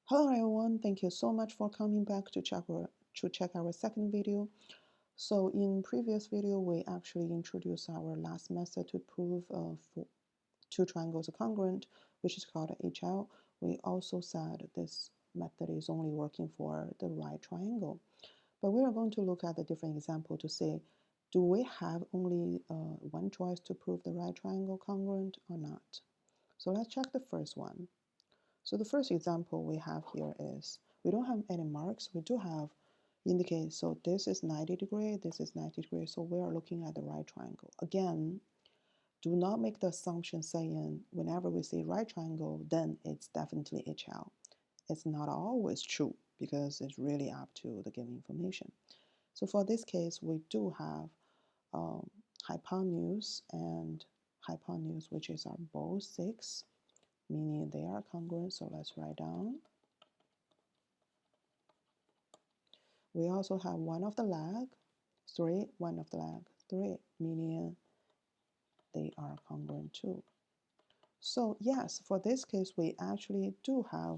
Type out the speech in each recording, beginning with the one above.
Hello everyone, thank you so much for coming back to check our second video. So in previous video, we actually introduced our last method to prove for two triangles are congruent, which is called HL. We also said this method is only working for the right triangle. But we are going to look at a different example to say, do we have only one choice to prove the right triangle congruent or not? So let's check the first one. So the first example we have here is, we don't have any marks, we do have indicate, so this is 90 degree, this is 90 degree, so we are looking at the right triangle. Again, do not make the assumption saying whenever we see right triangle, then it's definitely HL. It's not always true because it's really up to the given information. So for this case, we do have hypotenuse and hypotenuse, which is our both 6, meaning they are congruent, so let's write down. We also have one of the leg, 3, one of the leg, 3, meaning they are congruent too. So yes, for this case, we actually do have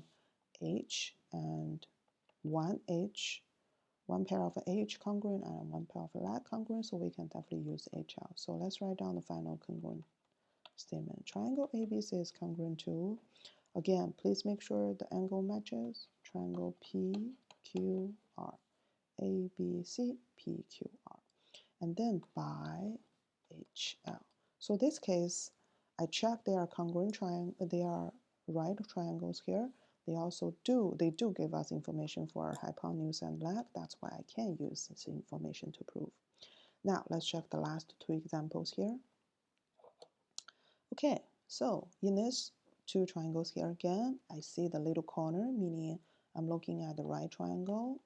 H and one H, one pair of H congruent and one pair of leg congruent, so we can definitely use HL. So let's write down the final congruent statement. Triangle ABC is congruent to, again, please make sure the angle matches, triangle PQR. A, B, C, P, Q, R, and then by HL. So this case, I check they are congruent triangle, they are right triangles here. They do give us information for hypotenuse and leg. That's why I can use this information to prove. Now let's check the last two examples here. Okay, so in this two triangles here again, I see the little corner, meaning I'm looking at the right triangle.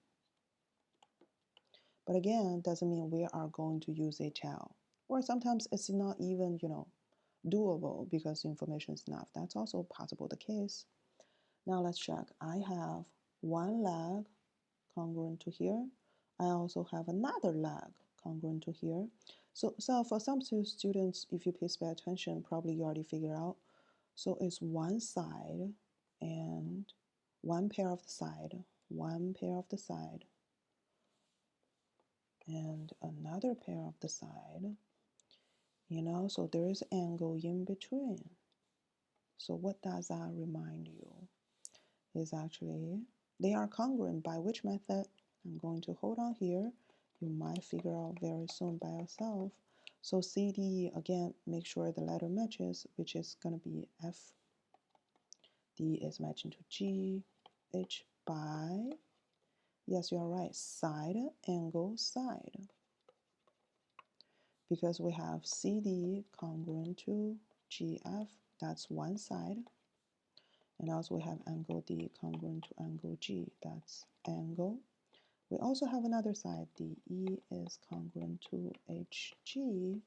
But again, doesn't mean we are going to use HL. Or sometimes it's not even, doable because information is enough. That's also possible the case. Now let's check. I have one leg congruent to here. I also have another leg congruent to here. So for some students, if you please pay attention, probably you already figured out. So it's one side and one pair of the side, one pair of the side, and another pair of the side, so there is angle in between. So what does that remind you? Is actually they are congruent by which method? I'm going to hold on here. You might figure out very soon by yourself. So CD, again, make sure the letter matches, which is going to be F. D is matching to G, H by, yes, you are right, side, angle, side. Because we have CD congruent to GF, that's one side. And also we have angle D congruent to angle G, that's angle. We also have another side, DE is congruent to HG,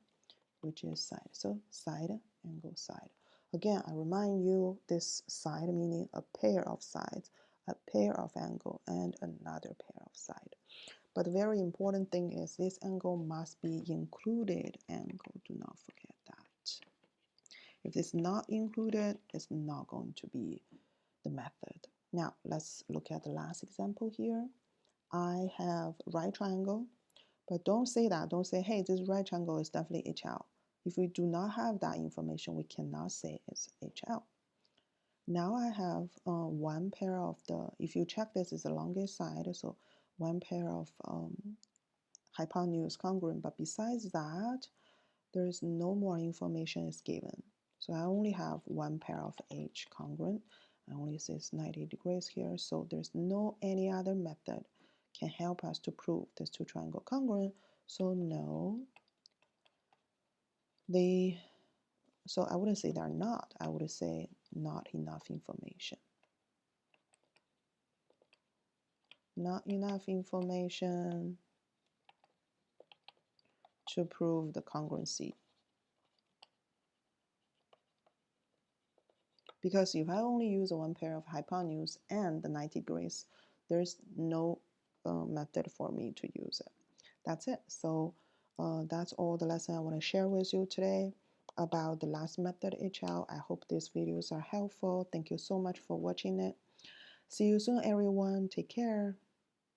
which is side. So side, angle, side. Again, I remind you this side meaning a pair of sides, a pair of angle, and another pair of side. But the very important thing is this angle must be included angle. Do not forget that. If it's not included, it's not going to be the method. Now, let's look at the last example here. I have right triangle, but don't say that. Don't say, hey, this right triangle is definitely HL. If we do not have that information, we cannot say it's HL. Now I have one pair of if you check this is the longest side, so one pair of hypotenuse congruent, but besides that, there is no more information is given. So I only have one pair of H congruent. I only says 90 degrees here, so there's no any other method can help us to prove this two triangle congruent. So no, so I wouldn't say they're not. I would say not enough information. Not enough information to prove the congruency. Because if I only use one pair of hypotenuse and the 90 degrees, there's no method for me to use it. That's it. So that's all the lesson I want to share with you today about the last method HL. I hope these videos are helpful. Thank you so much for watching it. See you soon, everyone. Take care.